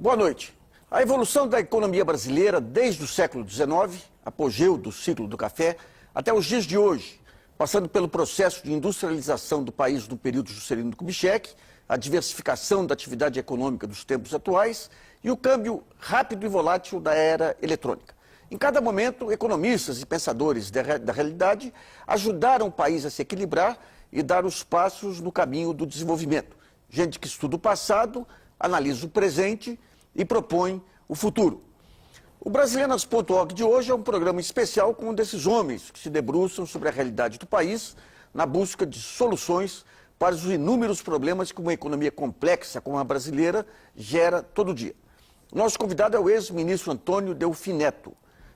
Boa noite. A evolução da economia brasileira desde o século XIX, apogeu do ciclo do café, até os dias de hoje, passando pelo processo de industrialização do país no período Juscelino Kubitschek, a diversificação da atividade econômica dos tempos atuais e o câmbio rápido e volátil da era eletrônica. Em cada momento, economistas e pensadores da realidade ajudaram o país a se equilibrar e dar os passos no caminho do desenvolvimento. Gente que estuda o passado, analisa o presente e propõe o futuro. O Brasilianas.org de hoje é um programa especial com um desses homens que se debruçam sobre a realidade do país na busca de soluções para os inúmeros problemas que uma economia complexa como a brasileira gera todo dia. O nosso convidado é o ex-ministro Antônio Delfim Neto,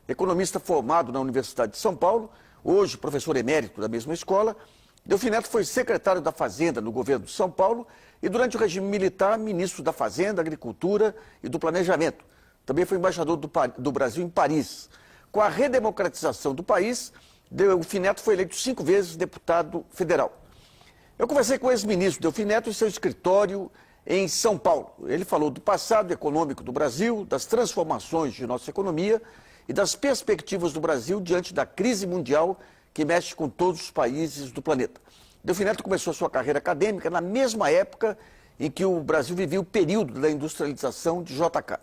economista formado na Universidade de São Paulo, hoje professor emérito da mesma escola. Delfim Neto foi secretário da Fazenda no governo de São Paulo e, durante o regime militar, ministro da Fazenda, Agricultura e do Planejamento. Também foi embaixador do Brasil em Paris. Com a redemocratização do país, Delfim Neto foi eleito 5 vezes deputado federal. Eu conversei com o ex-ministro Delfim Neto em seu escritório em São Paulo. Ele falou do passado econômico do Brasil, das transformações de nossa economia e das perspectivas do Brasil diante da crise mundial que mexe com todos os países do planeta. Delfim Neto começou a sua carreira acadêmica na mesma época em que o Brasil vivia o período da industrialização de JK.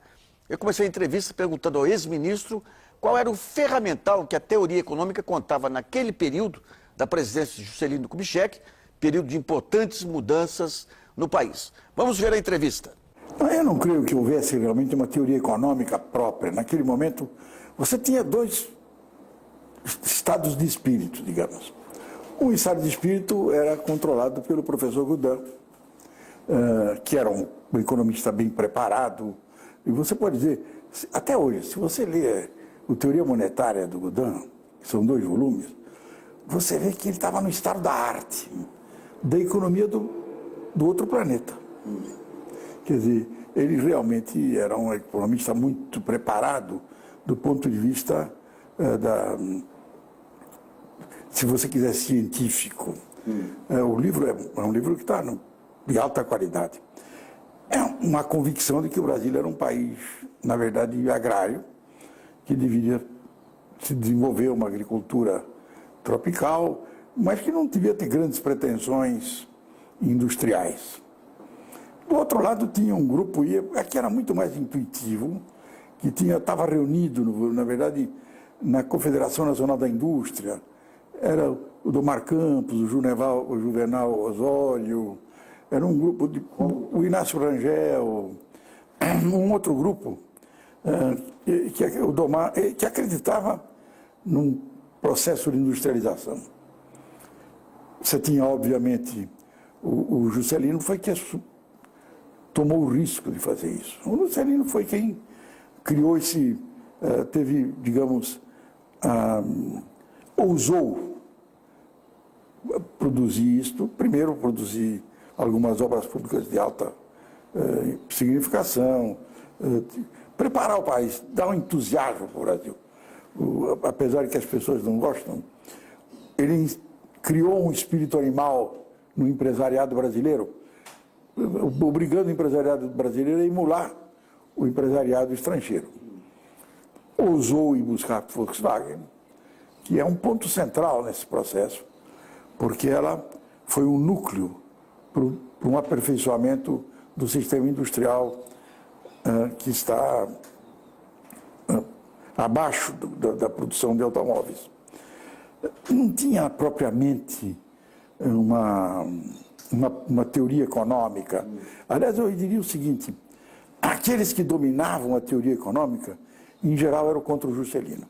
Eu comecei a entrevista perguntando ao ex-ministro qual era o ferramental que a teoria econômica contava naquele período da presidência de Juscelino Kubitschek, período de importantes mudanças no país. Vamos ver a entrevista. Eu não creio que houvesse realmente uma teoria econômica própria. Naquele momento, você tinha dois estados de espírito, digamos. Um estado de espírito era controlado pelo professor Goudin, que era um economista bem preparado. E você pode dizer, até hoje, se você ler o Teoria Monetária do Goudin, que são 2 volumes, você vê que ele estava no estado da arte, da economia do outro planeta. Quer dizer, ele realmente era um economista muito preparado do ponto de vista se você quiser, científico. O livro é um livro que está de alta qualidade. É uma convicção de que o Brasil era um país, na verdade, agrário, que deveria se desenvolver uma agricultura tropical, mas que não devia ter grandes pretensões industriais. Do outro lado, tinha um grupo que era muito mais intuitivo, que estava reunido, na verdade, na Confederação Nacional da Indústria. Era o Domar Campos, o Juvenal Osório, era um grupo o Inácio Rangel, um outro grupo que acreditava num processo de industrialização. Você tinha, obviamente, o Juscelino foi quem tomou o risco de fazer isso. O Juscelino foi quem criou teve, digamos, ousou produzir isto, primeiro produzir algumas obras públicas de alta significação, preparar o país, dar um entusiasmo para o Brasil. Apesar de que as pessoas não gostam, ele criou um espírito animal no empresariado brasileiro, obrigando o empresariado brasileiro a emular o empresariado estrangeiro. Ousou ir buscar a Volkswagen, que é um ponto central nesse processo, porque ela foi um núcleo para um aperfeiçoamento do sistema industrial que está abaixo da produção de automóveis. Não tinha propriamente uma teoria econômica. Aliás, eu diria o seguinte, aqueles que dominavam a teoria econômica, em geral, eram contra o Juscelino.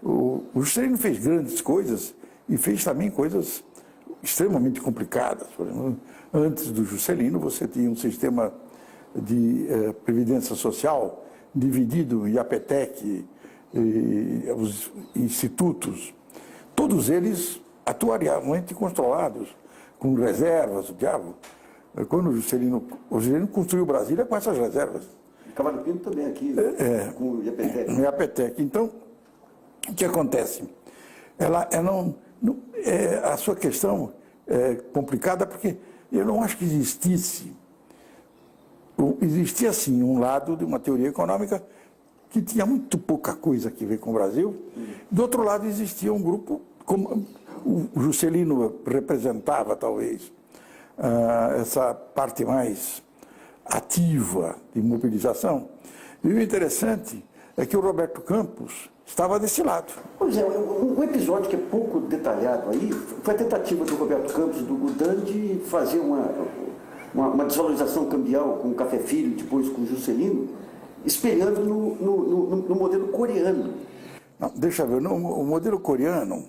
O Juscelino fez grandes coisas e fez também coisas extremamente complicadas. Por exemplo, antes do Juscelino, você tinha um sistema de previdência social dividido em APTEC, os institutos, todos eles atuariamente controlados, com reservas, o diabo. Quando o Juscelino construiu Brasília com essas reservas. Cavalho Pinto também aqui, com o IAPTEC. No IAPTEC. Então, o que acontece? A sua questão é complicada porque eu não acho que existisse existia, sim, um lado de uma teoria econômica que tinha muito pouca coisa a ver com o Brasil. Do outro lado, existia um grupo, como o Juscelino representava, talvez, essa parte mais ativa de mobilização. E o interessante é que o Roberto Campos estava desse lado. Pois é, um episódio que é pouco detalhado aí foi a tentativa do Roberto Campos e do Gudan de fazer uma desvalorização cambial com o Café Filho, depois com o Juscelino, espelhando no modelo coreano. Não, deixa eu ver, o modelo coreano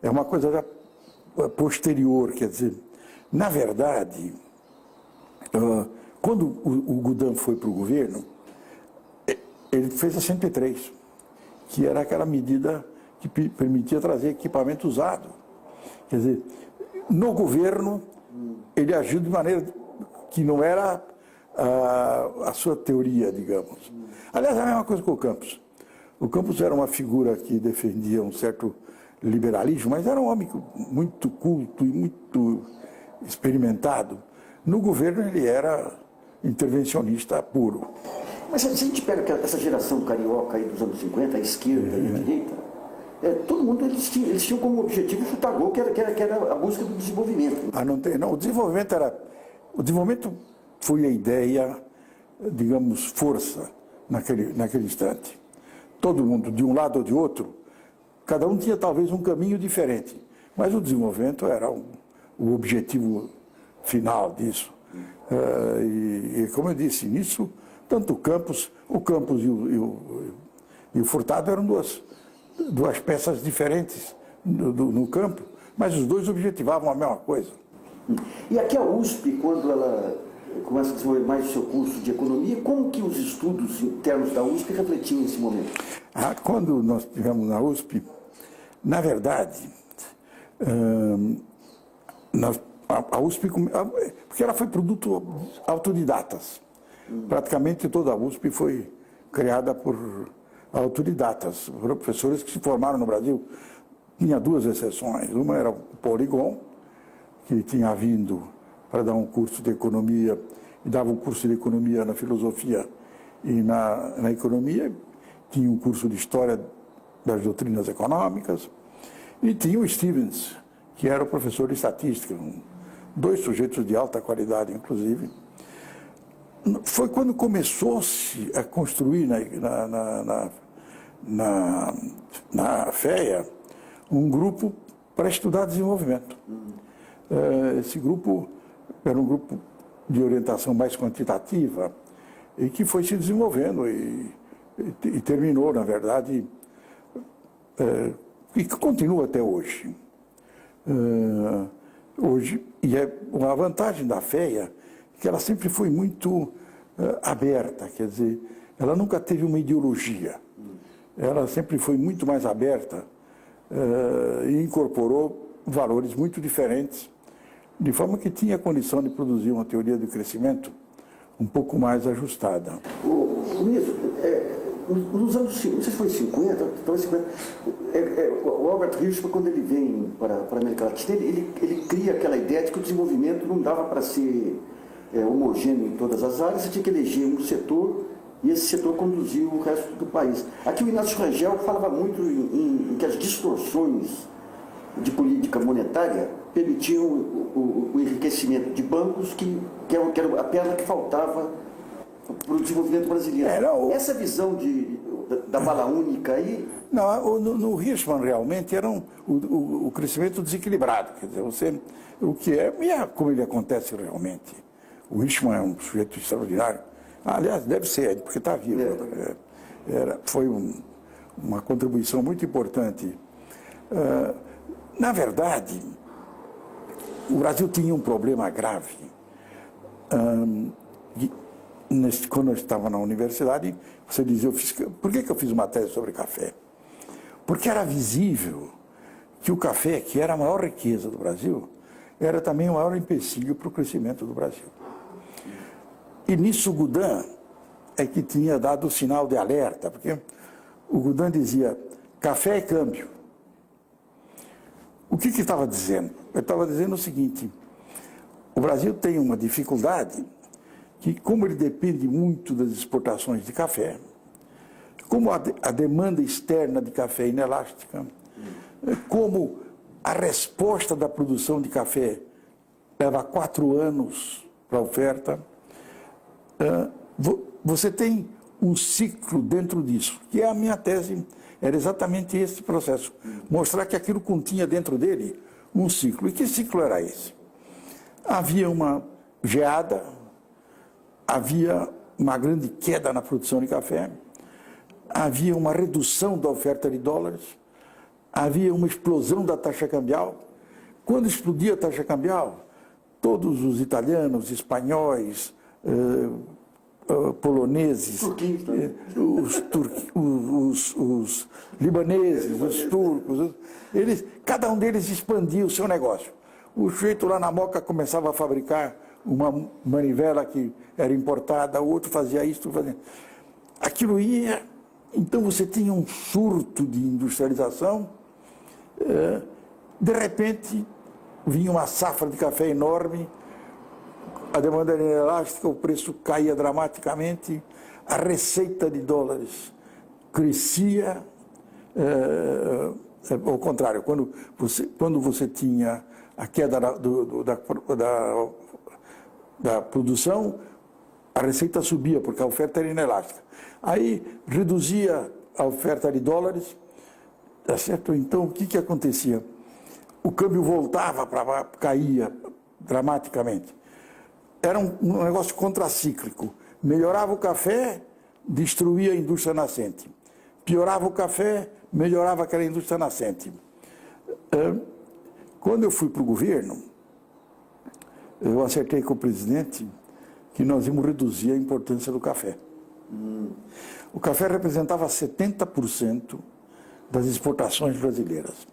é uma coisa já posterior, quer dizer, na verdade, quando o Gudan foi para o governo, ele fez a 103, que era aquela medida que permitia trazer equipamento usado. Quer dizer, no governo, ele agiu de maneira que não era a sua teoria, digamos. Aliás, é a mesma coisa com o Campos. O Campos era uma figura que defendia um certo liberalismo, mas era um homem muito culto e muito experimentado. No governo, ele era intervencionista puro. Mas se a gente pega essa geração carioca aí dos anos 50, a esquerda e a direita, todo mundo, eles tinham como objetivo chutar gol, que era a busca do desenvolvimento. Não, o desenvolvimento foi a ideia, digamos, força naquele instante. Todo mundo, de um lado ou de outro, cada um tinha talvez um caminho diferente, mas o desenvolvimento era o objetivo final disso. E como eu disse, nisso, tanto o Campos e o Furtado eram duas peças diferentes no campo, mas os dois objetivavam a mesma coisa. E aqui a USP, quando ela começa a desenvolver mais o seu curso de economia, como que os estudos internos da USP refletiam nesse momento? Quando nós estivemos na USP, na verdade, a USP, porque ela foi produto autodidatas. Praticamente toda a USP foi criada por autodidatas, professores que se formaram no Brasil. Tinha duas exceções. Uma era o Polygon, que tinha vindo para dar um curso de economia, e dava um curso de economia na filosofia e na economia. Tinha um curso de história das doutrinas econômicas. E tinha o Stevens, que era o professor de estatística, dois sujeitos de alta qualidade, inclusive. Foi quando começou-se a construir na FEA um grupo para estudar desenvolvimento. Esse grupo era um grupo de orientação mais quantitativa e que foi se desenvolvendo e terminou, na verdade, e que continua até hoje. E é uma vantagem da FEA que ela sempre foi muito aberta, quer dizer, ela nunca teve uma ideologia. Ela sempre foi muito mais aberta e incorporou valores muito diferentes, de forma que tinha condição de produzir uma teoria do crescimento um pouco mais ajustada. Nos anos, não sei se foi 50, talvez 50, o Albert Hirschman, quando ele vem para a América Latina, ele cria aquela ideia de que o desenvolvimento não dava para ser homogêneo em todas as áreas, você tinha que eleger um setor e esse setor conduziu o resto do país. Aqui o Inácio Rangel falava muito em que as distorções de política monetária permitiam o enriquecimento de bancos que era a perna que faltava para o desenvolvimento brasileiro. Essa visão da bala única aí... Não, no Hirschman realmente era o crescimento desequilibrado, quer dizer, o que como ele acontece realmente. O Hirschman é um sujeito extraordinário. Aliás, deve ser, porque está vivo. Foi uma contribuição muito importante. Na verdade, o Brasil tinha um problema grave. Quando eu estava na universidade, você dizia, por que eu fiz uma tese sobre café? Porque era visível que o café, que era a maior riqueza do Brasil, era também o maior empecilho para o crescimento do Brasil. E nisso o Gudan é que tinha dado o sinal de alerta, porque o Gudan dizia, café é câmbio. O que estava dizendo? Ele estava dizendo o seguinte, o Brasil tem uma dificuldade que, como ele depende muito das exportações de café, como a demanda externa de café é inelástica, como a resposta da produção de café leva 4 anos para a oferta, você tem um ciclo dentro disso, que é a minha tese, era exatamente esse processo, mostrar que aquilo continha dentro dele um ciclo. E que ciclo era esse? Havia uma geada, havia uma grande queda na produção de café, havia uma redução da oferta de dólares, havia uma explosão da taxa cambial. Quando explodia a taxa cambial, todos os italianos, espanhóis, poloneses, os libaneses, os turcos, cada um deles expandia o seu negócio. O sujeito lá na Moca começava a fabricar uma manivela que era importada, o outro fazia isso, aquilo ia. Então você tinha um surto de industrialização, de repente vinha uma safra de café enorme, a demanda era inelástica, o preço caía dramaticamente, a receita de dólares crescia, ao contrário, quando você tinha a queda da produção, a receita subia, porque a oferta era inelástica. Aí reduzia a oferta de dólares, tá certo? Então o que acontecia? O câmbio voltava para caía dramaticamente. Era um negócio contracíclico. Melhorava o café, destruía a indústria nascente. Piorava o café, melhorava aquela indústria nascente. Quando eu fui para o governo, eu acertei com o presidente que nós íamos reduzir a importância do café. O café representava 70% das exportações brasileiras.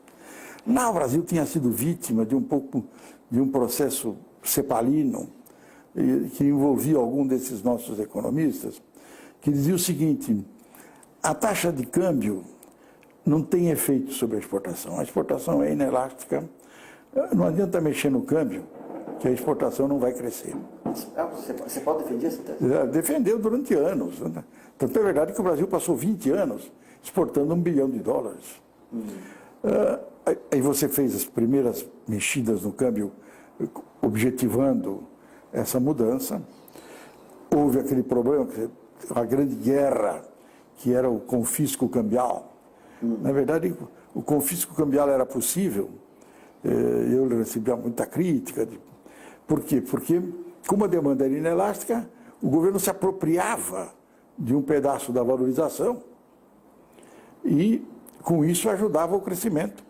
Lá o Brasil tinha sido vítima de um processo cepalino, que envolvia algum desses nossos economistas, que dizia o seguinte: a taxa de câmbio não tem efeito sobre a exportação. A exportação é inelástica, não adianta mexer no câmbio, que a exportação não vai crescer. Você pode defender essa tese? Defendeu durante anos. Tanto é verdade que o Brasil passou 20 anos exportando $1 bilhão. Aí você fez as primeiras mexidas no câmbio, objetivando essa mudança. Houve aquele problema, a grande guerra, que era o confisco cambial. Na verdade, o confisco cambial era possível. Eu recebia muita crítica. Por quê? Porque, como a demanda era inelástica, o governo se apropriava de um pedaço da valorização e, com isso, ajudava o crescimento.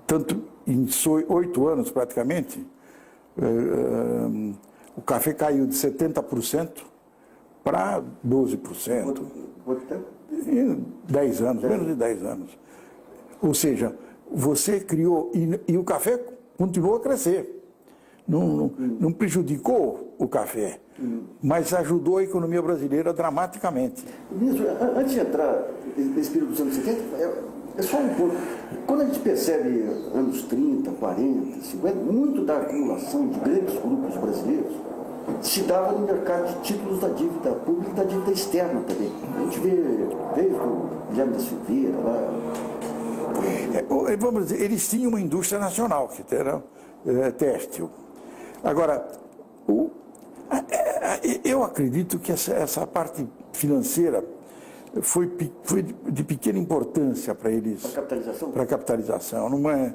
Tanto em 8 anos, praticamente, o café caiu de 70% para 12%. Quanto tempo? Em 10 anos, menos de 10 anos. Ou seja, você criou, e o café continuou a crescer. Não prejudicou o café, mas ajudou a economia brasileira dramaticamente. Ministro, antes de entrar nesse período dos anos 70, é só um ponto. Quando a gente percebe anos 30, 40, 50, muito da acumulação de grandes grupos brasileiros se dava no mercado de títulos da dívida pública e da dívida externa também. A gente veio com o Guilherme da Silveira lá. Vamos dizer, eles tinham uma indústria nacional, que era têxtil. Agora, eu acredito que essa parte financeira foi de pequena importância para eles. Para a capitalização? Para a capitalização. Não é,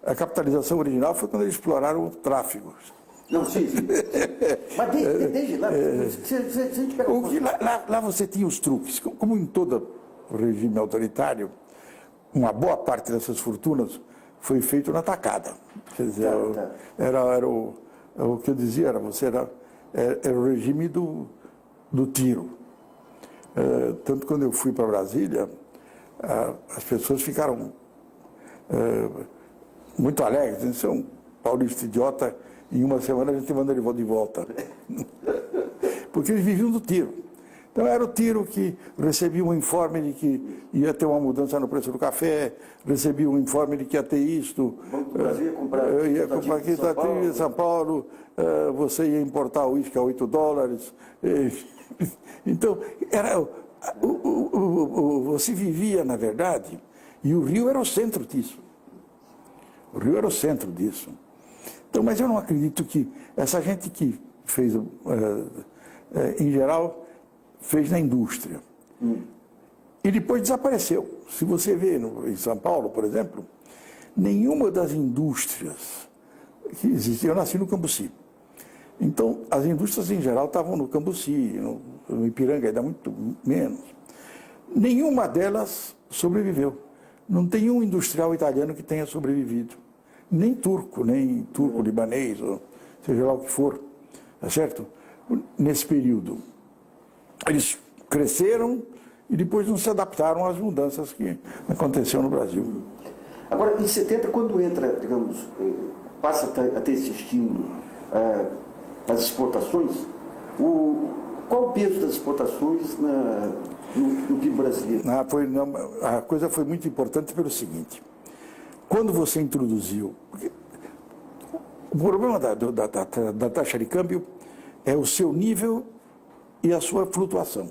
a capitalização original foi quando eles exploraram o tráfego. Não, sim. Mas desde lá, se a gente pega... Lá você tinha os truques. Como em todo regime autoritário, uma boa parte dessas fortunas foi feito na tacada. Quer dizer, era o que eu dizia, era o regime do tiro. Tanto quando eu fui para Brasília, as pessoas ficaram muito alegres. Isso é um paulista idiota, em uma semana a gente manda ele de volta. Porque eles viviam do tiro. Então era o tiro que recebia um informe de que ia ter uma mudança no preço do café, recebia um informe de que ia ter isto. O Banco do Brasil ia comprar aqui em São Paulo, você ia importar o uísque a $8. Então, você vivia, na verdade, e o Rio era o centro disso. O Rio era o centro disso. Então, mas eu não acredito que essa gente que fez, em geral, fez na indústria. E depois desapareceu. Se você vê em São Paulo, por exemplo, nenhuma das indústrias que existiam, eu nasci no Cambuci. Então, as indústrias em geral estavam no Cambuci, no Ipiranga ainda muito menos. Nenhuma delas sobreviveu. Não tem um industrial italiano que tenha sobrevivido. Nem turco libanês, ou seja lá o que for, tá certo? Nesse período. Eles cresceram e depois não se adaptaram às mudanças que aconteceram no Brasil. Agora, em 70, quando entra, digamos, passa a ter esse estímulo às exportações, qual o peso das exportações no PIB brasileiro? A coisa foi muito importante pelo seguinte, quando você introduziu... O problema da taxa de câmbio é o seu nível e a sua flutuação,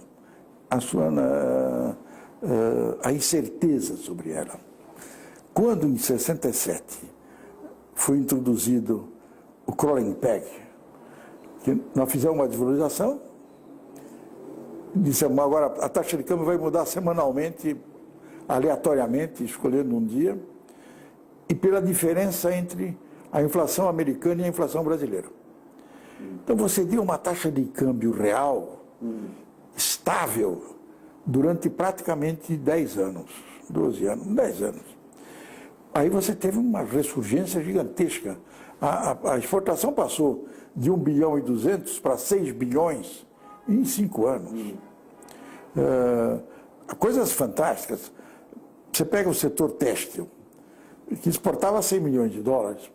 a incerteza sobre ela. Quando, em 67, foi introduzido o crawling peg, que nós fizemos uma desvalorização, dissemos agora a taxa de câmbio vai mudar semanalmente, aleatoriamente, escolhendo um dia, e pela diferença entre a inflação americana e a inflação brasileira. Então você deu uma taxa de câmbio real, estável, durante praticamente 10 anos, 12 anos, 10 anos. Aí você teve uma ressurgência gigantesca. A exportação passou de 1,2 bilhão para 6 bilhões em 5 anos. Coisas fantásticas. Você pega o setor têxtil, que exportava 100 milhões de dólares,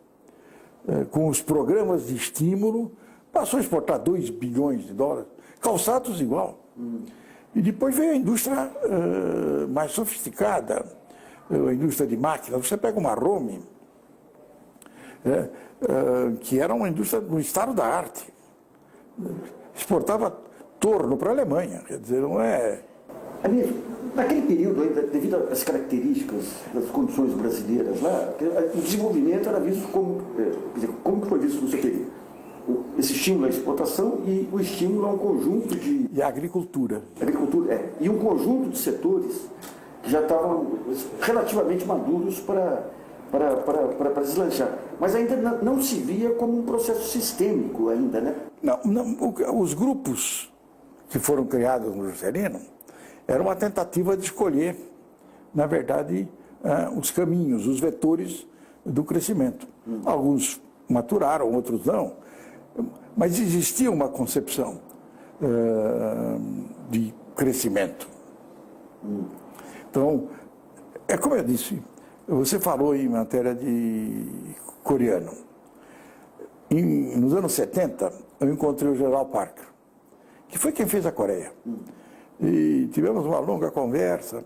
com os programas de estímulo, passou a exportar 2 bilhões de dólares, calçados igual. E depois veio a indústria mais sofisticada, a indústria de máquinas. Você pega uma Rome, que era uma indústria do estado da arte, exportava torno para a Alemanha, quer dizer, não é... Amigo, naquele período, ainda, devido às características das condições brasileiras lá, o desenvolvimento era visto como... como que foi visto no seu período? Esse estímulo à exportação e o estímulo a um conjunto de... E a agricultura. Agricultura, e um conjunto de setores que já estavam relativamente maduros para deslanchar. Mas ainda não se via como um processo sistêmico ainda, né? Não, os grupos que foram criados no Juscelino era uma tentativa de escolher, na verdade, os caminhos, os vetores do crescimento. Alguns maturaram, outros não, mas existia uma concepção de crescimento. Então, é como eu disse, você falou em matéria de coreano. Nos anos 70, eu encontrei o General Parker, que foi quem fez a Coreia. E tivemos uma longa conversa,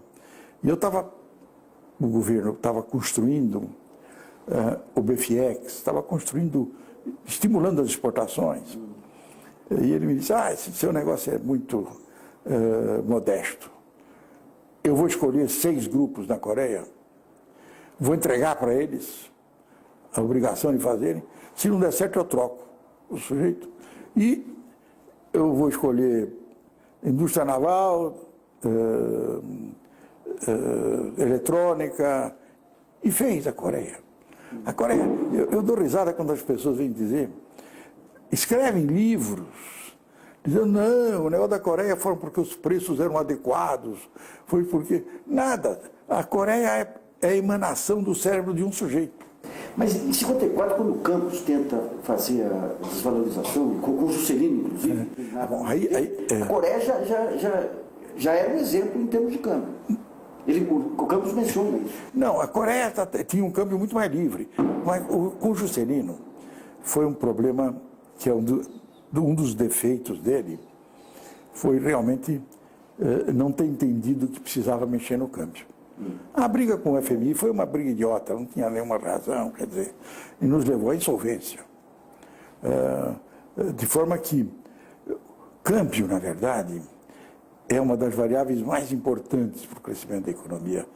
e o governo estava construindo o BFIEX, estava estimulando as exportações. E ele me disse, esse seu negócio é muito modesto. Eu vou escolher 6 grupos na Coreia, vou entregar para eles a obrigação de fazerem, se não der certo eu troco o sujeito. E eu vou escolher indústria naval, eletrônica, e fez a Coreia. A Coreia, eu dou risada quando as pessoas vêm dizer, escrevem livros, dizendo, não, o negócio da Coreia foi porque os preços eram adequados, foi porque... Nada, a Coreia é a emanação do cérebro de um sujeito. Mas em 54, quando o Campos tenta fazer a desvalorização, com o Juscelino, inclusive, a Coreia já era um exemplo em termos de câmbio. O Campos menciona isso. Não, a Coreia tinha um câmbio muito mais livre, mas com o Juscelino foi um problema que é um dos defeitos dele, foi realmente não ter entendido que precisava mexer no câmbio. A briga com o FMI foi uma briga idiota, não tinha nenhuma razão, quer dizer, e nos levou à insolvência. De forma que câmbio, na verdade, é uma das variáveis mais importantes para o crescimento da economia.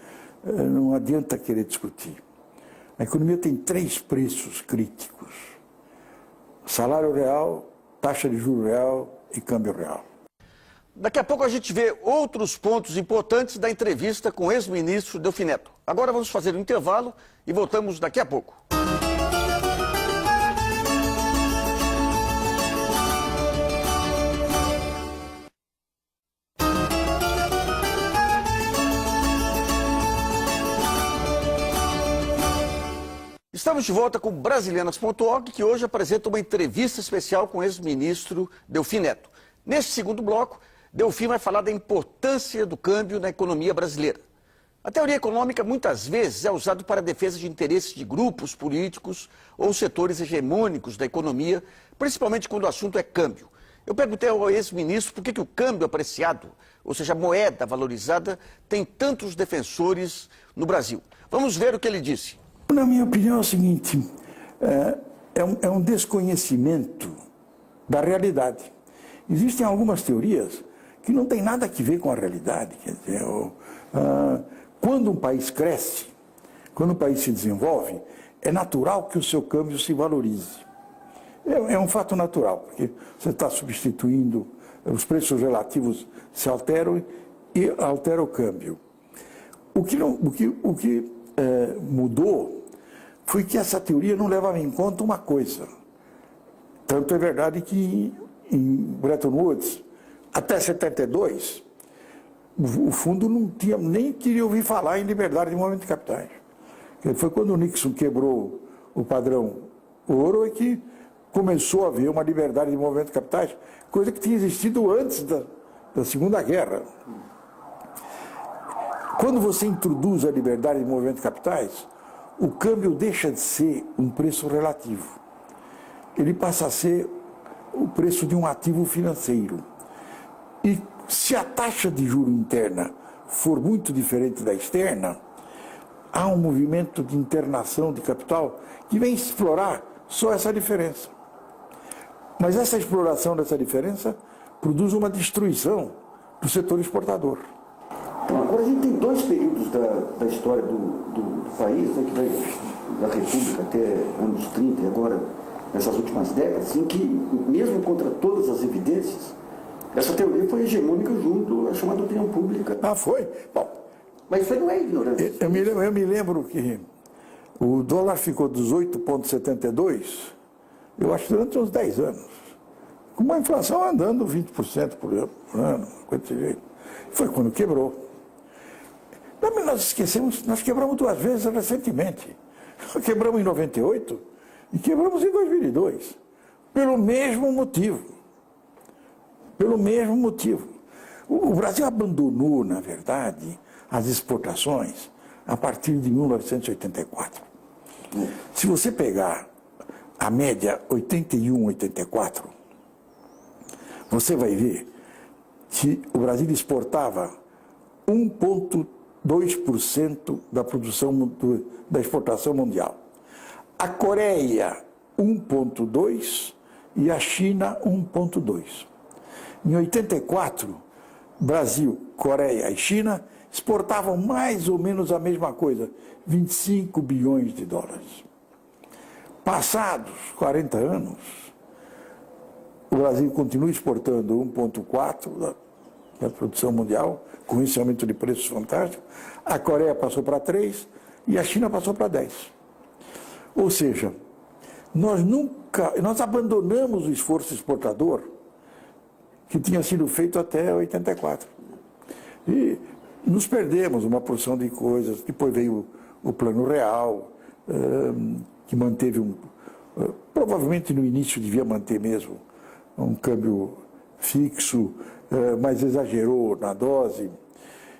Não adianta querer discutir. A economia tem 3 preços críticos: salário real, taxa de juros real e câmbio real. Daqui a pouco a gente vê outros pontos importantes da entrevista com o ex-ministro Delfim Neto. Agora vamos fazer um intervalo e voltamos daqui a pouco. Estamos de volta com o Brasilianas.org, que hoje apresenta uma entrevista especial com o ex-ministro Delfim Neto. Neste segundo bloco, Delfim vai falar da importância do câmbio na economia brasileira. A teoria econômica muitas vezes é usada para a defesa de interesses de grupos políticos ou setores hegemônicos da economia, principalmente quando o assunto é câmbio. Eu perguntei ao ex-ministro por que o câmbio apreciado, ou seja, a moeda valorizada, tem tantos defensores no Brasil. Vamos ver o que ele disse. Na minha opinião é o seguinte, é um desconhecimento da realidade. Existem algumas teorias que não têm nada a ver com a realidade. Quer dizer, quando um país cresce, quando um país se desenvolve, é natural que o seu câmbio se valorize. É um fato natural, porque você está substituindo, os preços relativos se alteram e altera o câmbio. O que mudou foi que essa teoria não levava em conta uma coisa. Tanto é verdade que em Bretton Woods, até 72, o fundo nem queria ouvir falar em liberdade de movimento de capitais. Foi quando o Nixon quebrou o padrão ouro e que começou a haver uma liberdade de movimento de capitais, coisa que tinha existido antes da Segunda Guerra. Quando você introduz a liberdade de movimento de capitais, o câmbio deixa de ser um preço relativo. Ele passa a ser o preço de um ativo financeiro. E se a taxa de juro interna for muito diferente da externa, há um movimento de internação de capital que vem explorar só essa diferença. Mas essa exploração dessa diferença produz uma destruição do setor exportador. Então, agora a gente tem 2 períodos da história do país, né, que vai da República até anos 30 e agora nessas últimas décadas, em que, mesmo contra todas as evidências, essa teoria foi hegemônica junto à chamada opinião pública. Ah, foi? Bom, mas isso aí não é ignorância. Eu me lembro que o dólar ficou 18,72, eu acho, durante uns 10 anos, com uma inflação andando 20% por ano, coisa desse jeito. Foi quando quebrou. Nós esquecemos, nós quebramos 2 vezes recentemente. Quebramos em 98 e quebramos em 2002. Pelo mesmo motivo. Pelo mesmo motivo. O Brasil abandonou, na verdade, as exportações a partir de 1984. Se você pegar a média 81-84, você vai ver que o Brasil exportava 1,2% da produção da exportação mundial. A Coreia, 1,2% e a China, 1,2%. Em 84, Brasil, Coreia e China exportavam mais ou menos a mesma coisa, 25 bilhões de dólares. Passados 40 anos, o Brasil continua exportando 1,4% da produção mundial, com esse aumento de preços fantástico. A Coreia passou para 3% e a China passou para 10%. Ou seja, nós abandonamos o esforço exportador que tinha sido feito até 84. E nos perdemos uma porção de coisas. Depois veio o Plano Real, que manteve provavelmente no início devia manter mesmo um câmbio fixo, mas exagerou na dose.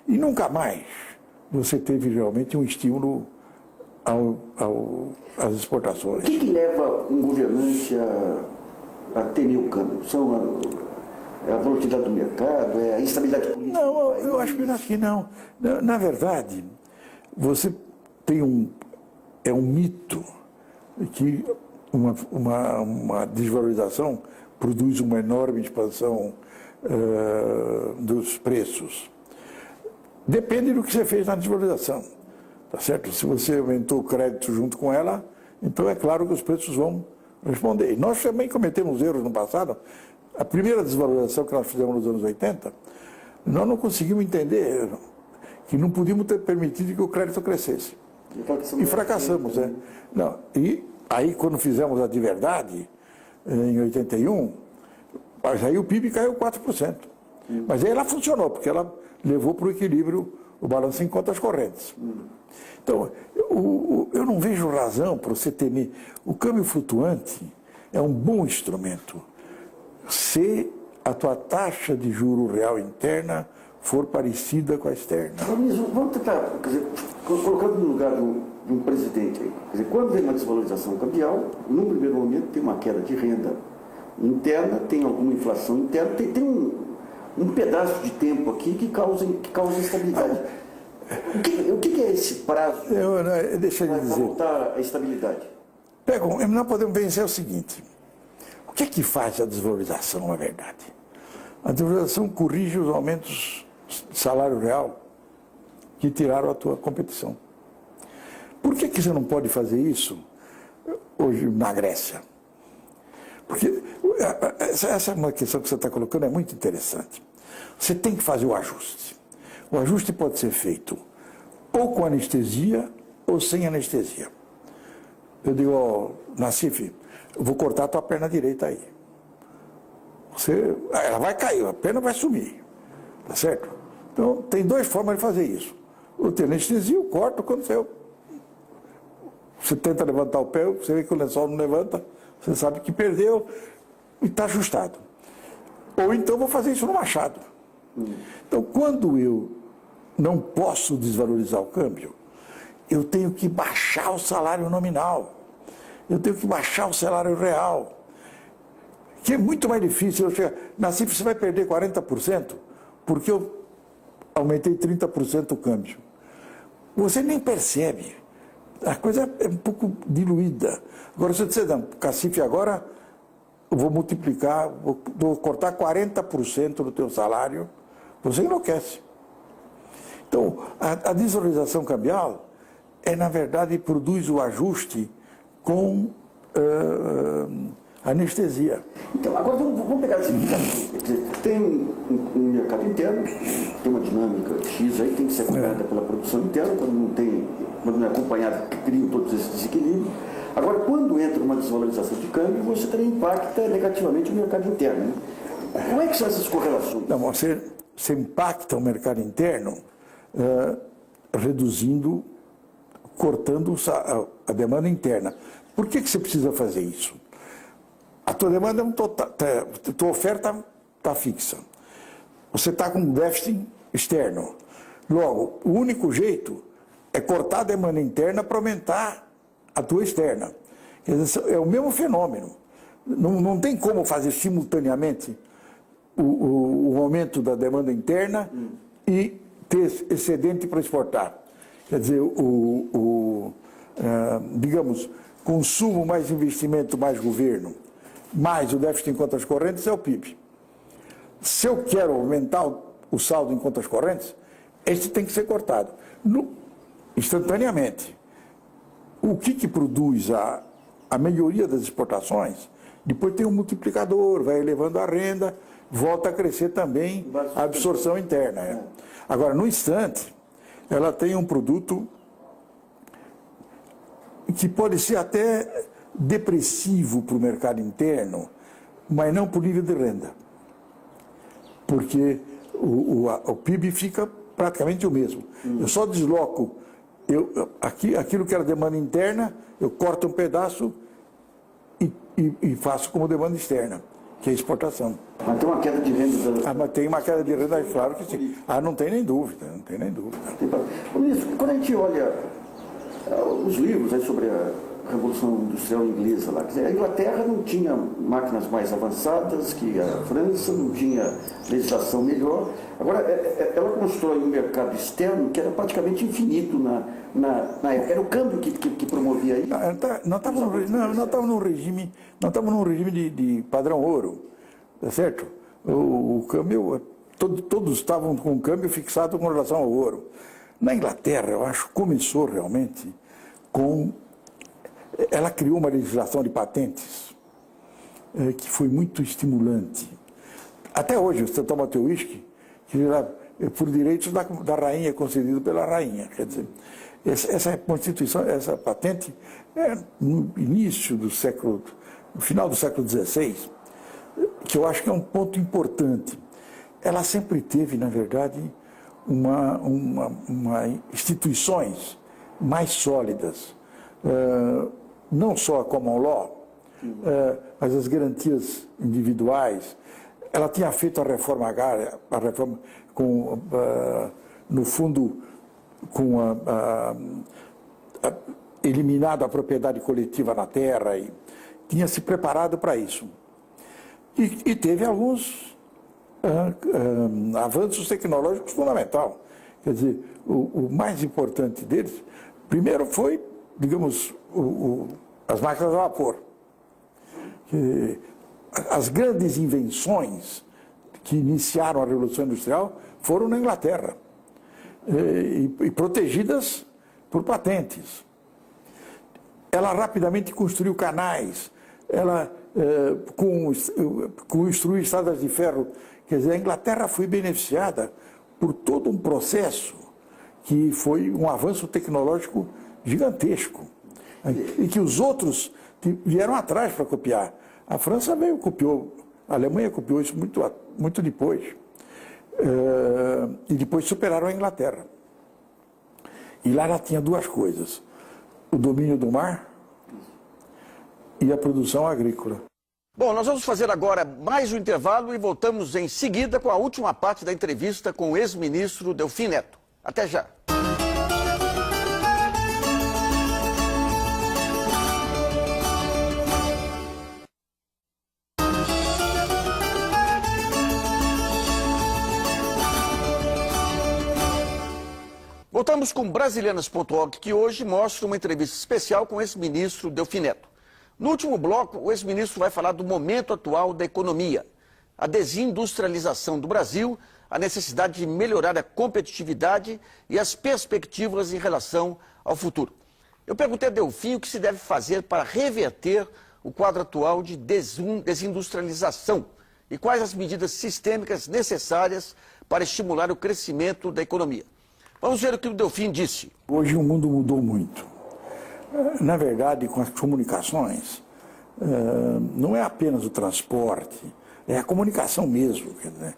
E nunca mais você teve realmente um estímulo às exportações. O que leva um governante a temer o câmbio? São É a volatilidade do mercado? É a instabilidade política? Não, eu acho que não. Na verdade, você tem é um mito que uma desvalorização produz uma enorme expansão dos preços. Depende do que você fez na desvalorização, tá certo? Se você aumentou o crédito junto com ela, então é claro que os preços vão responder. E nós também cometemos erros no passado. A primeira desvalorização que nós fizemos nos anos 80, nós não conseguimos entender que não podíamos ter permitido que o crédito crescesse. E fracassamos, né? Não, e aí quando fizemos a de verdade, em 81, mas aí o PIB caiu 4%. Mas aí ela funcionou, porque ela levou para o equilíbrio o balanço em contas correntes. Então, eu não vejo razão para você temer. O câmbio flutuante é um bom instrumento se a tua taxa de juro real interna for parecida com a externa. Vamos tentar, quer dizer, colocando no lugar de um presidente aí. Quer dizer, quando vem uma desvalorização cambial, num primeiro momento tem uma queda de renda interna, tem alguma inflação interna, tem um pedaço de tempo aqui que causa instabilidade. O que é esse prazo para voltar à estabilidade? Nós podemos pensar o seguinte: o que é que faz a desvalorização, na verdade? A desvalorização corrige os aumentos de salário real que tiraram a tua competição. Por que você não pode fazer isso hoje na Grécia? Porque essa é uma questão que você está colocando, é muito interessante. Você tem que fazer o ajuste. O ajuste pode ser feito ou com anestesia ou sem anestesia. Eu digo, Nassif, eu vou cortar a tua perna direita aí. Ela vai cair, a perna vai sumir. Tá certo? Então, tem duas formas de fazer isso. Ou tem anestesia, eu corto quando você tenta levantar o pé, você vê que o lençol não levanta, você sabe que perdeu e está ajustado. Ou então vou fazer isso no machado. Então, quando eu não posso desvalorizar o câmbio, eu tenho que baixar o salário nominal. Eu tenho que baixar o salário real. Que é muito mais difícil. Nassif, você vai perder 40% porque eu aumentei 30% o câmbio. Você nem percebe. A coisa é um pouco diluída. Agora, se eu disser, não, Nassif, agora eu vou multiplicar, vou cortar 40% do teu salário, você enlouquece. Então, a desvalorização cambial na verdade, produz o ajuste com anestesia. Então, agora vamos pegar esse tem um mercado interno, tem uma dinâmica X aí, tem que ser acompanhada pela produção interna, quando não é acompanhada, criam todos esses desequilíbrios. Agora, quando entra uma desvalorização de câmbio, você também impacta negativamente o mercado interno. Né? Como é que são essas correlações? Não, você impacta o mercado interno reduzindo, cortando a demanda interna. Por que você precisa fazer isso? A tua demanda a tua oferta está fixa. Você está com um déficit externo. Logo, o único jeito é cortar a demanda interna para aumentar a tua externa. Quer dizer, é o mesmo fenômeno. Não tem como fazer simultaneamente o aumento da demanda interna e ter excedente para exportar. Quer dizer, digamos, consumo mais investimento mais governo, mais o déficit em contas correntes é o PIB. Se eu quero aumentar o saldo em contas correntes, este tem que ser cortado instantaneamente. O que produz a melhoria das exportações? Depois tem um multiplicador, vai elevando a renda, volta a crescer também a absorção interna. Agora, no instante, ela tem um produto que pode ser até depressivo para o mercado interno, mas não para o nível de renda. Porque o PIB fica praticamente o mesmo. Eu só desloco aquilo que era demanda interna, eu corto um pedaço e faço como demanda externa, que é a exportação. Mas tem uma queda de renda? Mas tem uma queda de renda, claro que sim. Não tem nem dúvida, não tem nem dúvida. Ministro, quando a gente olha os livros aí sobre a Revolução Industrial Inglesa lá. Quer dizer, a Inglaterra não tinha máquinas mais avançadas que a França, não tinha legislação melhor. Agora, ela constrói um mercado externo que era praticamente infinito na época. Era o câmbio que promovia isso. Nós estávamos num regime de padrão ouro, tá certo? O câmbio, todos estavam com o câmbio fixado com relação ao ouro. Na Inglaterra, eu acho, começou realmente com... Ela criou uma legislação de patentes que foi muito estimulante. Até hoje, você toma teu uísque, que era por direitos da rainha, concedido pela rainha. Quer dizer, essa Constituição, essa patente, no início do século, no final do século XVI, que eu acho que é um ponto importante. Ela sempre teve, na verdade, instituições mais sólidas, não só a common law, mas as garantias individuais. Ela tinha feito a reforma agrária, no fundo, eliminado a propriedade coletiva na terra, e tinha se preparado para isso. E teve alguns avanços tecnológicos fundamentais. Quer dizer, o mais importante deles, primeiro foi, digamos, as máquinas a vapor. As grandes invenções que iniciaram a Revolução Industrial foram na Inglaterra, e protegidas por patentes. Ela rapidamente construiu canais, ela construiu estradas de ferro. Quer dizer, a Inglaterra foi beneficiada por todo um processo que foi um avanço tecnológico gigantesco, e que os outros vieram atrás para copiar. A França veio, copiou, a Alemanha copiou isso muito depois, e depois superaram a Inglaterra. E lá ela tinha duas coisas: o domínio do mar e a produção agrícola. Bom, nós vamos fazer agora mais um intervalo e voltamos em seguida com a última parte da entrevista com o ex-ministro Delfim Neto. Até já. Voltamos com Brasilianas.org, que hoje mostra uma entrevista especial com o ex-ministro Delfim Neto. No último bloco, o ex-ministro vai falar do momento atual da economia, a desindustrialização do Brasil, a necessidade de melhorar a competitividade e as perspectivas em relação ao futuro. Eu perguntei a Delfim o que se deve fazer para reverter o quadro atual de desindustrialização e quais as medidas sistêmicas necessárias para estimular o crescimento da economia. Vamos ver o que o Delfim disse. Hoje o mundo mudou muito. Na verdade, com as comunicações, não é apenas o transporte, é a comunicação mesmo. Quer dizer,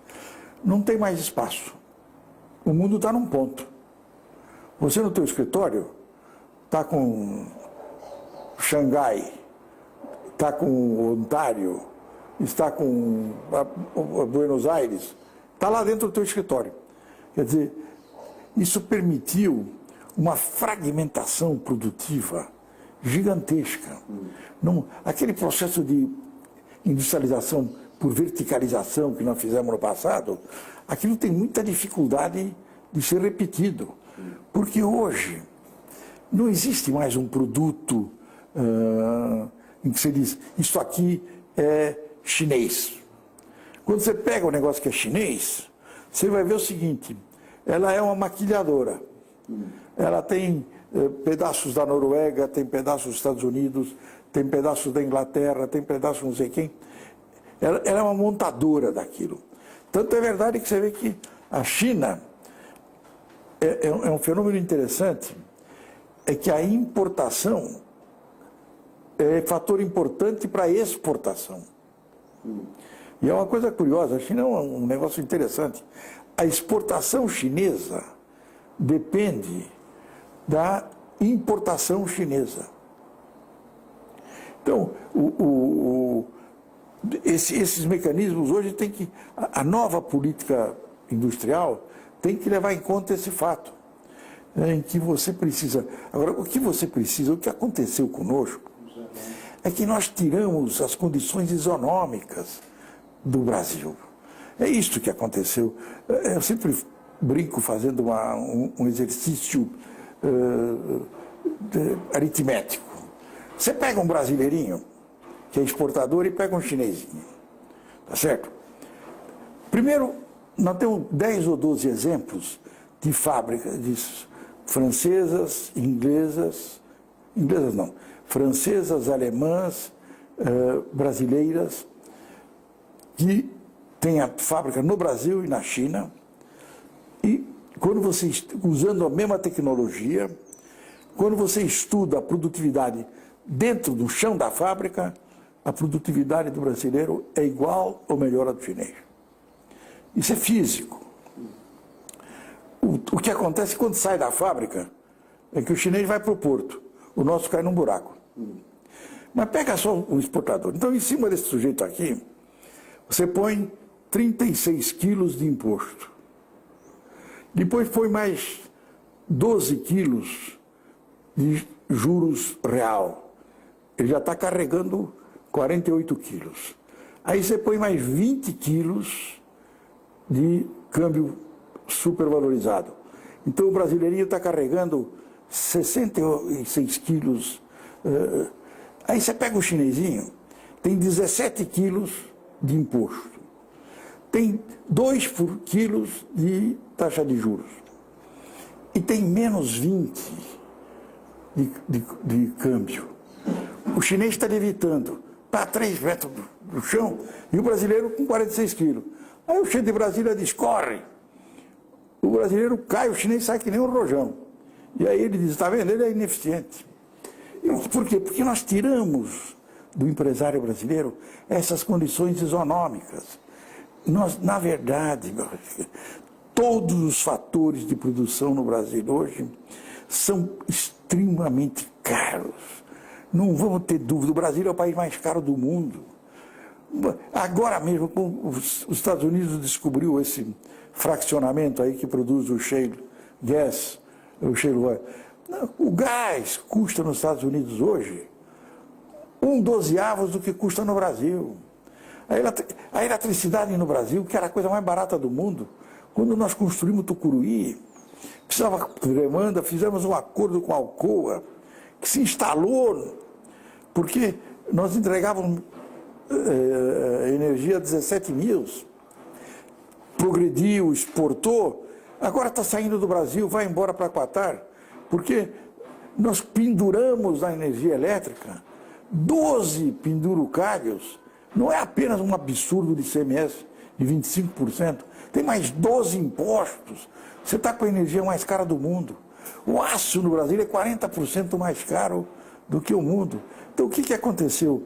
não tem mais espaço. O mundo está num ponto. Você no teu escritório está com Xangai, está com Ontário, está com Buenos Aires, está lá dentro do teu escritório. Quer dizer, isso permitiu uma fragmentação produtiva gigantesca. Aquele processo de industrialização por verticalização que nós fizemos no passado, aquilo tem muita dificuldade de ser repetido. Porque hoje não existe mais um produto em que você diz, isso aqui é chinês. Quando você pega um negócio que é chinês, você vai ver o seguinte: ela é uma maquilhadora. Ela tem pedaços da Noruega, tem pedaços dos Estados Unidos, tem pedaços da Inglaterra, tem pedaços não sei quem. Ela é uma montadora daquilo. Tanto é verdade que você vê que a China é um fenômeno interessante, é que a importação é fator importante para a exportação. E é uma coisa curiosa, a China é um negócio interessante. A exportação chinesa depende da importação chinesa. Então, esses mecanismos hoje tem que... A nova política industrial tem que levar em conta esse fato. em que você precisa... Agora, o que você precisa, o que aconteceu conosco, é que nós tiramos as condições isonômicas do Brasil. É isto que aconteceu. Eu sempre brinco fazendo um exercício aritmético. Você pega um brasileirinho, que é exportador, e pega um chinesinho. Tá certo? Primeiro, nós temos 10 ou 12 exemplos de fábricas francesas, inglesas não, francesas, alemãs, brasileiras, que têm a fábrica no Brasil e na China, e quando você, usando a mesma tecnologia, quando você estuda a produtividade dentro do chão da fábrica, a produtividade do brasileiro é igual ou melhor à do chinês. Isso é físico. O que acontece quando sai da fábrica é que o chinês vai para o porto, o nosso cai num buraco. Mas pega só o exportador. Então, em cima desse sujeito aqui, você põe 36 quilos de imposto. Depois põe mais 12 quilos de juros real. Ele já está carregando 48 quilos. Aí você põe mais 20 quilos de câmbio supervalorizado. Então o brasileirinho está carregando 66 quilos. Aí você pega o chinesinho, tem 17 quilos de imposto. Tem 2 quilos de taxa de juros. E tem menos 20 de câmbio. O chinês está levitando, está a 3 metros do chão, e o brasileiro com 46 quilos. Aí o chefe de Brasília diz, corre. O brasileiro cai, o chinês sai que nem um rojão. E aí ele diz, está vendo, ele é ineficiente. Por quê? Porque nós tiramos do empresário brasileiro essas condições isonômicas. Nós, na verdade, todos os fatores de produção no Brasil hoje são extremamente caros. Não vamos ter dúvida, o Brasil é o país mais caro do mundo. Agora mesmo, os Estados Unidos descobriu esse fracionamento aí que produz o shale gas, o shale oil. O gás custa nos Estados Unidos hoje 1/12 do que custa no Brasil. A eletricidade no Brasil, que era a coisa mais barata do mundo, quando nós construímos Tucuruí, precisava de demanda, fizemos um acordo com a Alcoa, que se instalou, porque nós entregávamos energia a 17 mil, progrediu, exportou, agora está saindo do Brasil, vai embora para Qatar, porque nós penduramos na energia elétrica 12 pendurucalhos, não é apenas um absurdo de ICMS de 25%, tem mais 12 impostos, você está com a energia mais cara do mundo. O aço no Brasil é 40% mais caro do que o mundo. Então o que aconteceu?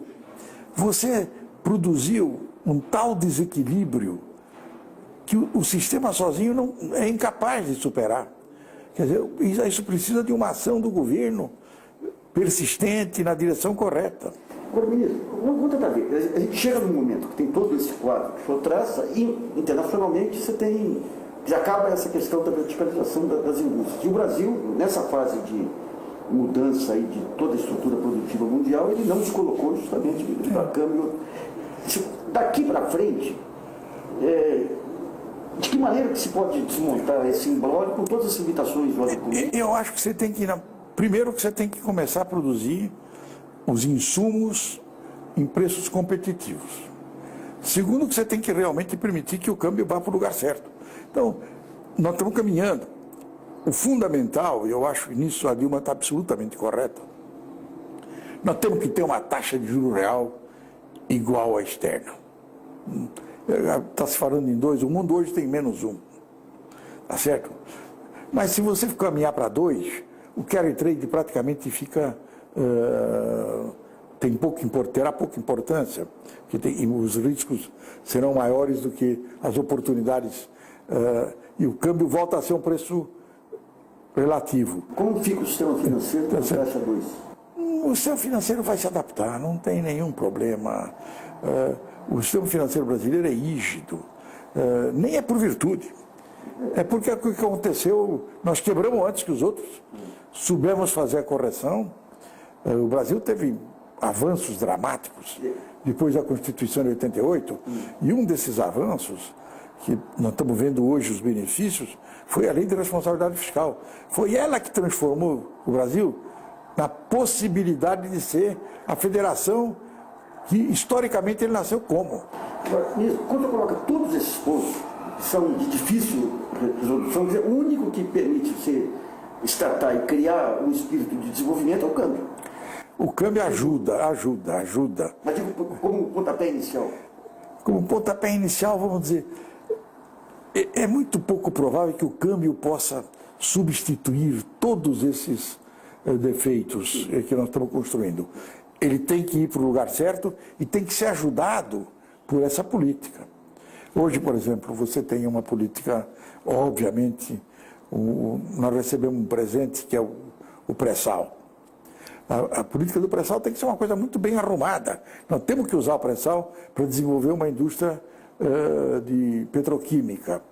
Você produziu um tal desequilíbrio que o sistema sozinho não é incapaz de superar. Quer dizer, isso precisa de uma ação do governo persistente na direção correta. Agora, ministro, vamos tentar ver. A gente chega num momento que tem todo esse quadro que o senhor traça e internacionalmente você tem... Já acaba essa questão da verticalização das indústrias. E o Brasil, nessa fase de mudança aí de toda a estrutura produtiva mundial, ele não se colocou justamente para câmbio. Daqui para frente, de que maneira que se pode desmontar esse imbróglio com todas as limitações do argumento? Eu acho que você tem que, primeiro que você tem que começar a produzir os insumos em preços competitivos. Segundo que você tem que realmente permitir que o câmbio vá para o lugar certo. Então, nós estamos caminhando. O fundamental, e eu acho que nisso a Dilma está absolutamente correta, nós temos que ter uma taxa de juro real igual à externa. Está se falando em 2, o mundo hoje tem -1, tá certo? Mas se você caminhar para 2, o carry trade praticamente fica, terá pouca importância, porque os riscos serão maiores do que as oportunidades, e o câmbio volta a ser um preço relativo. Como fica o sistema financeiro com a taxa 2? O sistema financeiro vai se adaptar, não tem nenhum problema. O sistema financeiro brasileiro é rígido, nem é por virtude, É porque o que aconteceu, nós quebramos antes que os outros, soubemos fazer a correção. O Brasil teve avanços dramáticos depois da Constituição de 88, e um desses avanços, que nós estamos vendo hoje os benefícios, foi a Lei de Responsabilidade Fiscal. Foi ela que transformou o Brasil na possibilidade de ser a federação que historicamente ele nasceu como. Agora, quando coloca todos esses pontos, que são de difícil resolução, o único que permite você estatar e criar um espírito de desenvolvimento é o câmbio. O câmbio ajuda. Mas digo, como pontapé inicial. Como pontapé inicial, vamos dizer, é muito pouco provável que o câmbio possa substituir todos esses defeitos que nós estamos construindo. Ele tem que ir para o lugar certo e tem que ser ajudado por essa política. Hoje, por exemplo, você tem uma política, obviamente, nós recebemos um presente que é o pré-sal. A política do pré-sal tem que ser uma coisa muito bem arrumada. Nós temos que usar o pré-sal para desenvolver uma indústria de petroquímica.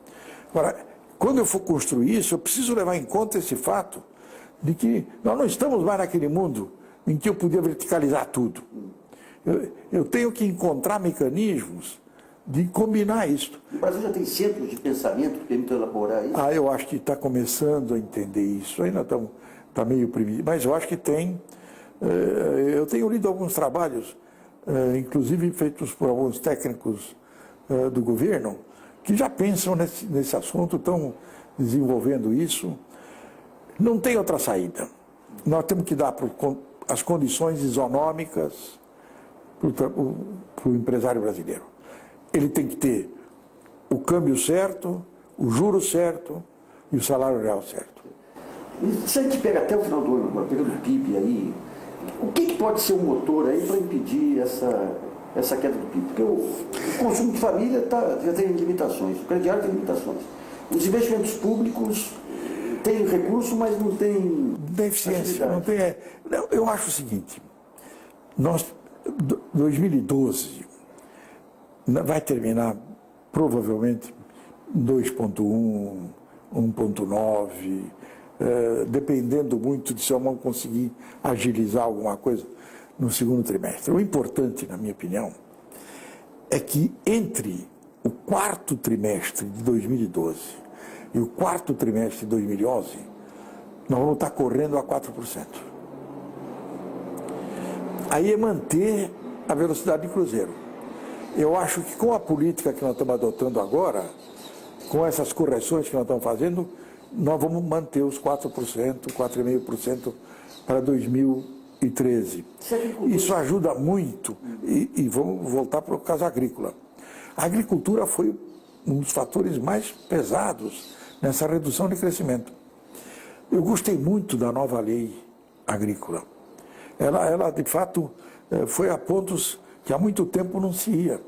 Agora, quando eu for construir isso, eu preciso levar em conta esse fato de que nós não estamos mais naquele mundo em que eu podia verticalizar tudo. Eu tenho que encontrar mecanismos de combinar isso. O Brasil já tem centros de pensamento que permitem elaborar isso? Eu acho que está começando a entender isso. Ainda está meio primitivo, mas eu acho que tem. Eu tenho lido alguns trabalhos, inclusive feitos por alguns técnicos do governo, que já pensam nesse assunto, estão desenvolvendo isso. Não tem outra saída. Nós temos que dar as condições isonômicas para o empresário brasileiro. Ele tem que ter o câmbio certo, o juro certo e o salário real certo. E se a gente pega até o final do ano, pegando o PIB aí, o que pode ser um motor aí para impedir essa queda do PIB? Porque o consumo de família já tem limitações, o crediário tem limitações. Os investimentos públicos têm recurso, mas não tem eficiência. Não tem, eu acho o seguinte, 2012 vai terminar provavelmente 2,1, 1,9, dependendo muito de se eu não conseguir agilizar alguma coisa no segundo trimestre. O importante, na minha opinião, é que entre o quarto trimestre de 2012 e o quarto trimestre de 2011, nós vamos estar correndo a 4%. Aí é manter a velocidade de cruzeiro. Eu acho que com a política que nós estamos adotando agora, com essas correções que nós estamos fazendo, nós vamos manter os 4%, 4,5% para 2013. Isso ajuda muito. E vamos voltar para o caso agrícola. A agricultura foi um dos fatores mais pesados nessa redução de crescimento. Eu gostei muito da nova lei agrícola. Ela de fato, foi a pontos que há muito tempo não se ia.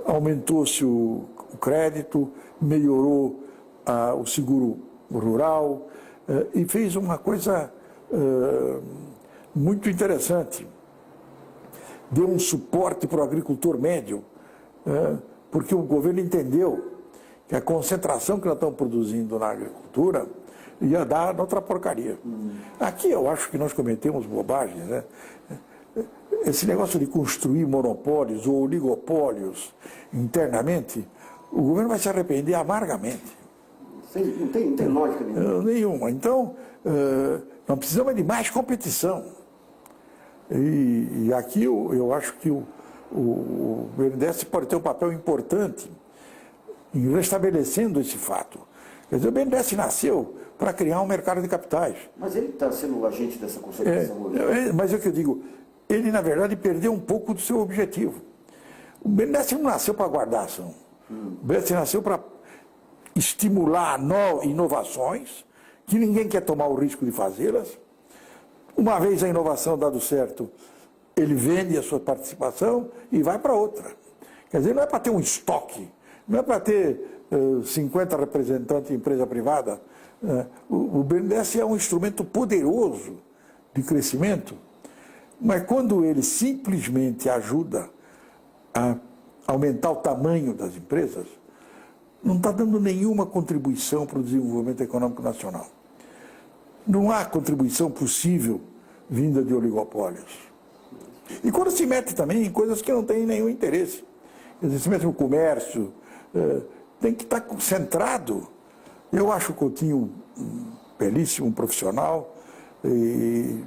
Aumentou-se o crédito, melhorou o seguro rural e fez uma coisa muito interessante. Deu um suporte para o agricultor médio, porque o governo entendeu que a concentração que nós estamos produzindo na agricultura ia dar outra porcaria. Aqui eu acho que nós cometemos bobagens, né? Esse negócio de construir monopólios ou oligopólios internamente, o governo vai se arrepender amargamente. Não tem lógica nenhuma. Nenhuma. Então, nós precisamos de mais competição. E aqui eu acho que o BNDES pode ter um papel importante em restabelecendo esse fato. Quer dizer, o BNDES nasceu para criar um mercado de capitais. Mas ele está sendo o agente dessa consolidação hoje. Mas é o que eu digo, ele na verdade perdeu um pouco do seu objetivo. O BNDES não nasceu para guardar ação. O BNDES nasceu para estimular inovações, que ninguém quer tomar o risco de fazê-las. Uma vez a inovação dado certo, ele vende a sua participação e vai para outra. Quer dizer, não é para ter um estoque, não é para ter 50 representantes de empresa privada. O BNDES é um instrumento poderoso de crescimento, mas quando ele simplesmente ajuda a aumentar o tamanho das empresas, não está dando nenhuma contribuição para o desenvolvimento econômico nacional. Não há contribuição possível vinda de oligopólios. E quando se mete também em coisas que não têm nenhum interesse, se mete no comércio, tem que estar concentrado. Eu acho o Coutinho um belíssimo profissional e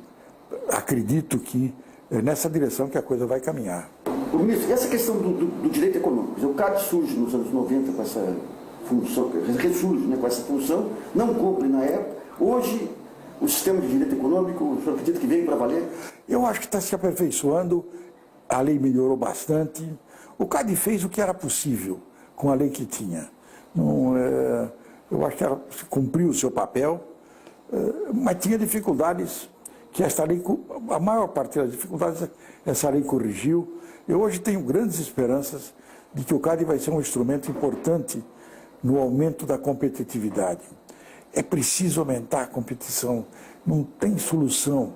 acredito que é nessa direção que a coisa vai caminhar. Ministro, essa questão do direito econômico, o CAD surge nos anos 90 com essa função, ressurge, né, com essa função, não cumpre na época. Hoje, o sistema de direito econômico, o senhor acredita que veio para valer? Eu acho que está se aperfeiçoando, a lei melhorou bastante. O CAD fez o que era possível com a lei que tinha. Não, eu acho que ela cumpriu o seu papel, mas tinha dificuldades que esta lei, a maior parte das dificuldades, essa lei corrigiu. Eu hoje tenho grandes esperanças de que o CAD vai ser um instrumento importante no aumento da competitividade. É preciso aumentar a competição, não tem solução,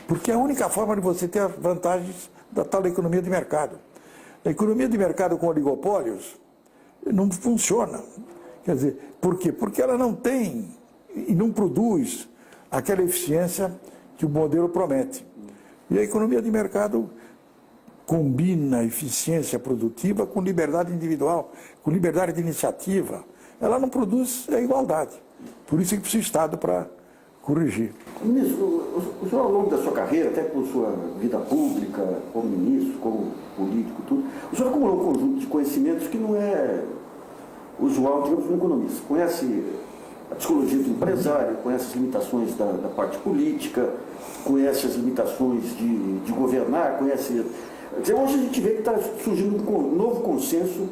porque é a única forma de você ter as vantagens da tal economia de mercado. A economia de mercado com oligopólios não funciona. Quer dizer, por quê? Porque ela não tem e não produz aquela eficiência que o modelo promete. E a economia de mercado combina eficiência produtiva com liberdade individual, com liberdade de iniciativa. Ela não produz a igualdade. Por isso é que precisa o Estado para corrigir. Ministro, o senhor, ao longo da sua carreira, até por sua vida pública, como ministro, como político, tudo, o senhor acumulou um conjunto de conhecimentos que não é usual, digamos, no economista. Conhece a psicologia do empresário, conhece as limitações da parte política, conhece as limitações de governar, conhece... Quer dizer, hoje a gente vê que está surgindo um novo consenso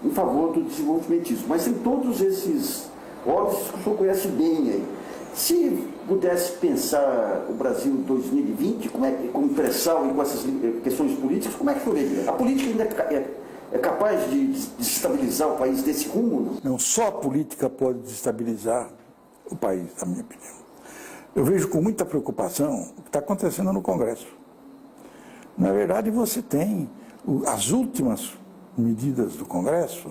em favor do desenvolvimentismo, mas tem todos esses óbices que o senhor conhece bem aí. Se pudesse pensar o Brasil em 2020, como pré-sal e com essas questões políticas, como é que o senhor veria? A política ainda é capaz de desestabilizar o país desse rumo? Não, só a política pode desestabilizar o país, na minha opinião. Eu vejo com muita preocupação o que está acontecendo no Congresso. Na verdade, você tem as últimas medidas do Congresso,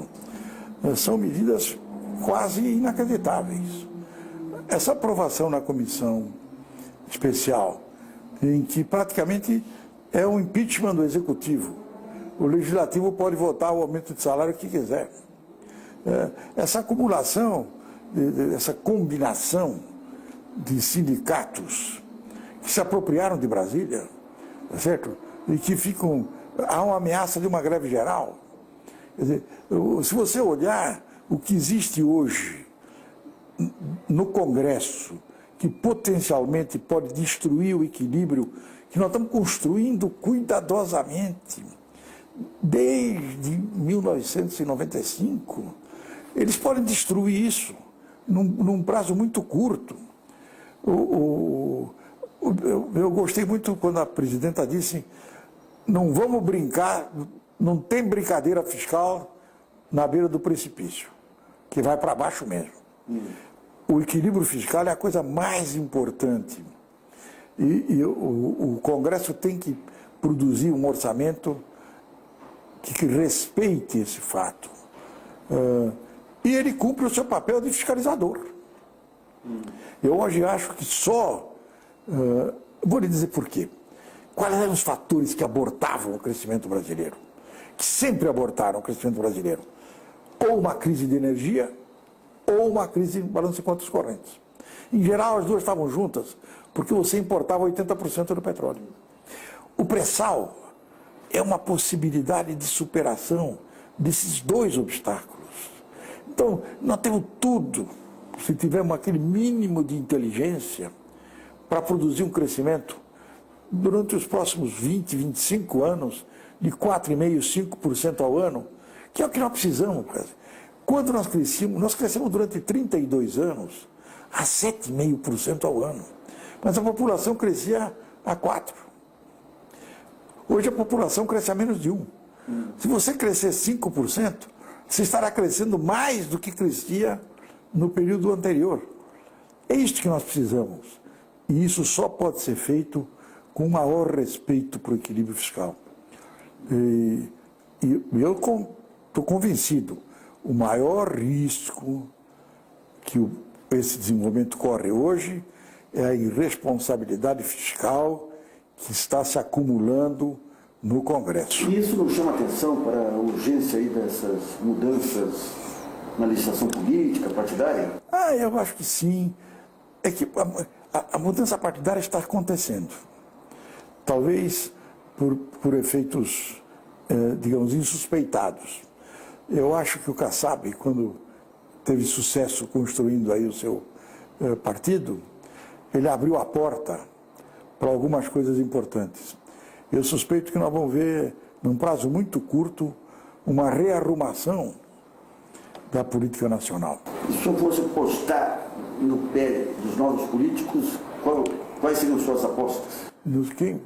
são medidas quase inacreditáveis. Essa aprovação na comissão especial, em que praticamente é um impeachment do Executivo, o Legislativo pode votar o aumento de salário que quiser. Essa acumulação, essa combinação de sindicatos que se apropriaram de Brasília, tá certo? E que ficam... Há uma ameaça de uma greve geral. Quer dizer, se você olhar o que existe hoje no Congresso, que potencialmente pode destruir o equilíbrio que nós estamos construindo cuidadosamente desde 1995, eles podem destruir isso num prazo muito curto. Eu gostei muito quando a presidenta disse: não vamos brincar, não tem brincadeira fiscal na beira do precipício, que vai para baixo mesmo. O equilíbrio fiscal é a coisa mais importante. E o Congresso tem que produzir um orçamento que respeite esse fato. E ele cumpre o seu papel de fiscalizador. Eu hoje acho que vou lhe dizer por quê. Quais eram os fatores que abortavam o crescimento brasileiro? Que sempre abortaram o crescimento brasileiro? Ou uma crise de energia, ou uma crise de balanço de contas correntes. Em geral, as duas estavam juntas, porque você importava 80% do petróleo. O pré-sal é uma possibilidade de superação desses dois obstáculos. Então, nós temos tudo, se tivermos aquele mínimo de inteligência, para produzir um crescimento durante os próximos 20, 25 anos, de 4,5%, 5% ao ano, que é o que nós precisamos. Quando nós crescemos durante 32 anos a 7,5% ao ano. Mas a população crescia a 4%. Hoje a população cresce a menos de 1%. Se você crescer 5%, você estará crescendo mais do que crescia no período anterior. É isso que nós precisamos. E isso só pode ser feito com maior respeito para o equilíbrio fiscal. E eu estou convencido, o maior risco que esse desenvolvimento corre hoje é a irresponsabilidade fiscal que está se acumulando no Congresso. E isso não chama atenção para a urgência aí dessas mudanças na legislação política, partidária? Eu acho que sim. É que a mudança partidária está acontecendo. Talvez por efeitos, digamos, insuspeitados. Eu acho que o Kassab, quando teve sucesso construindo aí o seu partido, ele abriu a porta para algumas coisas importantes. Eu suspeito que nós vamos ver, num prazo muito curto, uma rearrumação da política nacional. E se o senhor fosse postar no pé dos novos políticos, quais seriam suas apostas?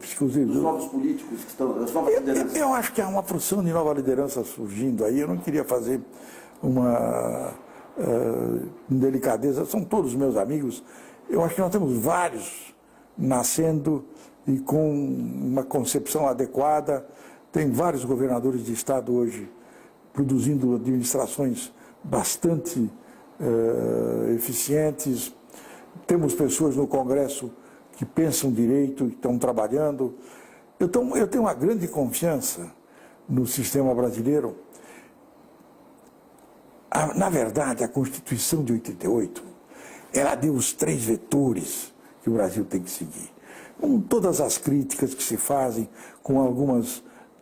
Exclusive, Os novos políticos que estão, as novas lideranças. Eu acho que há uma porção de nova liderança surgindo aí. Eu não queria fazer uma indelicadeza, são todos meus amigos. Eu acho que nós temos vários nascendo e com uma concepção adequada. Tem vários governadores de estado hoje produzindo administrações bastante eficientes. Temos pessoas no Congresso que pensam direito, que estão trabalhando. Eu tenho uma grande confiança no sistema brasileiro. Na verdade, a Constituição de 88, ela deu os 3 vetores que o Brasil tem que seguir. Com todas as críticas que se fazem, com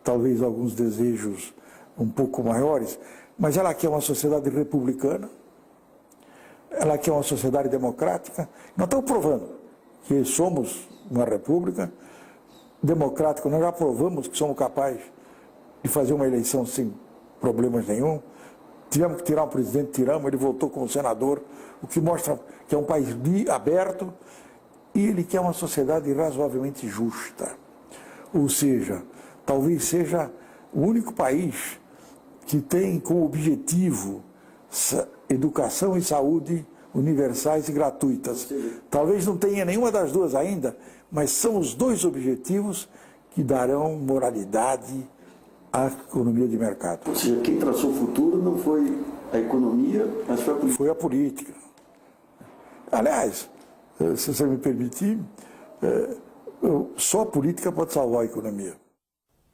talvez alguns desejos um pouco maiores, mas ela quer uma sociedade republicana, ela quer uma sociedade democrática. Nós estamos provando que somos uma república democrática, nós já provamos que somos capazes de fazer uma eleição sem problemas nenhum. Tivemos que tirar um presidente, tiramos, ele voltou como senador, o que mostra que é um país aberto e ele quer uma sociedade razoavelmente justa. Ou seja, talvez seja o único país que tem como objetivo educação e saúde universais e gratuitas. Talvez não tenha nenhuma das duas ainda, mas são os 2 objetivos que darão moralidade à economia de mercado. Ou seja, quem traçou o futuro não foi a economia, mas foi a política. Foi a política. Aliás, se você me permitir, só a política pode salvar a economia.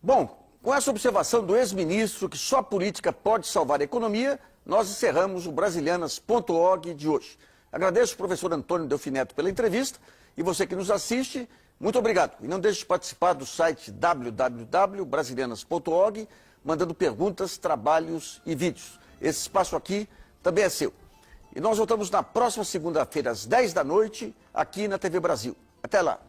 Bom, com essa observação do ex-ministro que só a política pode salvar a economia, nós encerramos o Brasilianas.org de hoje. Agradeço ao professor Antônio Delfineto pela entrevista e você que nos assiste, muito obrigado. E não deixe de participar do site www.brasilianas.org, mandando perguntas, trabalhos e vídeos. Esse espaço aqui também é seu. E nós voltamos na próxima segunda-feira, às 10 da noite, aqui na TV Brasil. Até lá.